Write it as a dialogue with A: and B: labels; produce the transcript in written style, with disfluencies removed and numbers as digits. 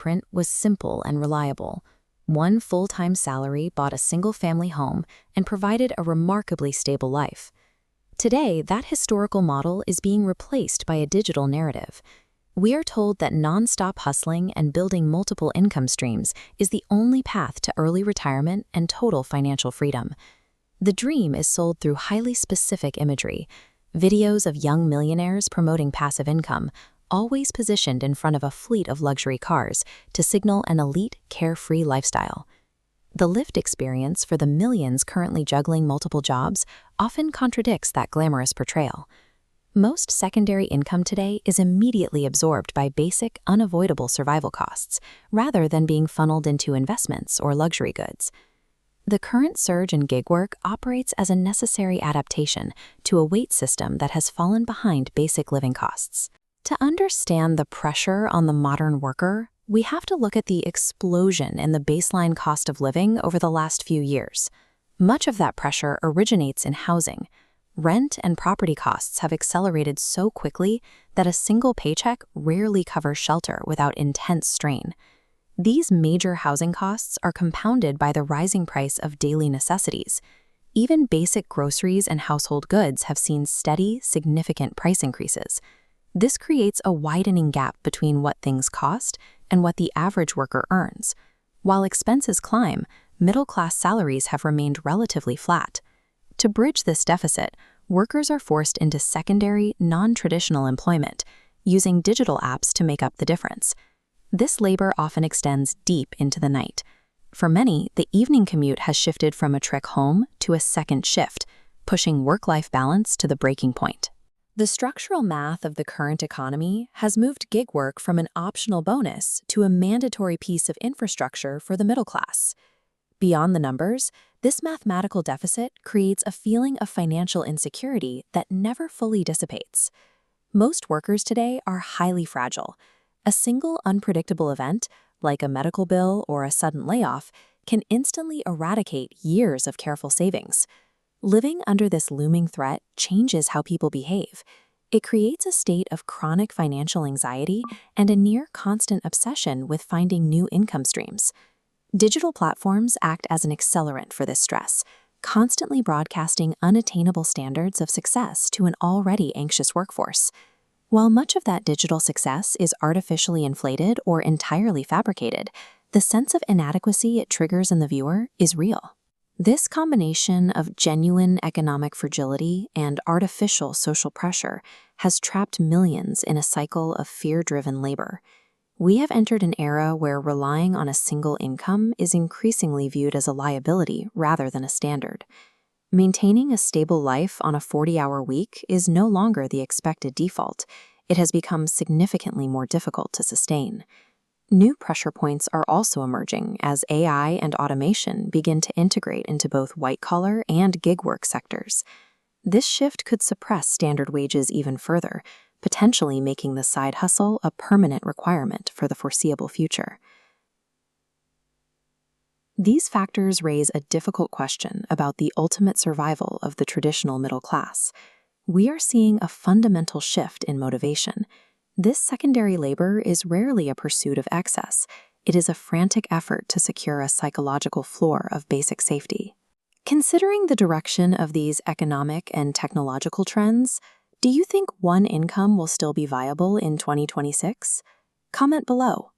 A: print was simple and reliable. One full-time salary bought a single-family home and provided a remarkably stable life. Today, that historical model is being replaced by a digital narrative. We are told that non-stop hustling and building multiple income streams is the only path to early retirement and total financial freedom. The dream is sold through highly specific imagery, videos of young millionaires promoting passive income, always positioned in front of a fleet of luxury cars to signal an elite, carefree lifestyle. The lived experience for the millions currently juggling multiple jobs often contradicts that glamorous portrayal. Most secondary income today is immediately absorbed by basic, unavoidable survival costs, rather than being funneled into investments or luxury goods. The current surge in gig work operates as a necessary adaptation to a wage system that has fallen behind basic living costs. To understand the pressure on the modern worker, we have to look at the explosion in the baseline cost of living over the last few years. Much of that pressure originates in housing. Rent and property costs have accelerated so quickly that a single paycheck rarely covers shelter without intense strain. These major housing costs are compounded by the rising price of daily necessities. Even basic groceries and household goods have seen steady, significant price increases. This creates a widening gap between what things cost and what the average worker earns. While expenses climb, middle-class salaries have remained relatively flat. To bridge this deficit, workers are forced into secondary, non-traditional employment, using digital apps to make up the difference. This labor often extends deep into the night. For many, the evening commute has shifted from a trek home to a second shift, pushing work-life balance to the breaking point. The structural math of the current economy has moved gig work from an optional bonus to a mandatory piece of infrastructure for the middle class. Beyond the numbers, this mathematical deficit creates a feeling of financial insecurity that never fully dissipates. Most workers today are highly fragile. A single unpredictable event, like a medical bill or a sudden layoff, can instantly eradicate years of careful savings. Living under this looming threat changes how people behave. It creates a state of chronic financial anxiety and a near-constant obsession with finding new income streams. Digital platforms act as an accelerant for this stress, constantly broadcasting unattainable standards of success to an already anxious workforce. While much of that digital success is artificially inflated or entirely fabricated, the sense of inadequacy it triggers in the viewer is real. This combination of genuine economic fragility and artificial social pressure has trapped millions in a cycle of fear-driven labor. We have entered an era where relying on a single income is increasingly viewed as a liability rather than a standard. Maintaining a stable life on a 40-hour week is no longer the expected default. It has become significantly more difficult to sustain. New pressure points are also emerging as AI and automation begin to integrate into both white-collar and gig work sectors. This shift could suppress standard wages even further, potentially making the side hustle a permanent requirement for the foreseeable future. These factors raise a difficult question about the ultimate survival of the traditional middle class. We are seeing a fundamental shift in motivation. This secondary labor is rarely a pursuit of excess. It is a frantic effort to secure a psychological floor of basic safety. Considering the direction of these economic and technological trends, do you think one income will still be viable in 2026? Comment below.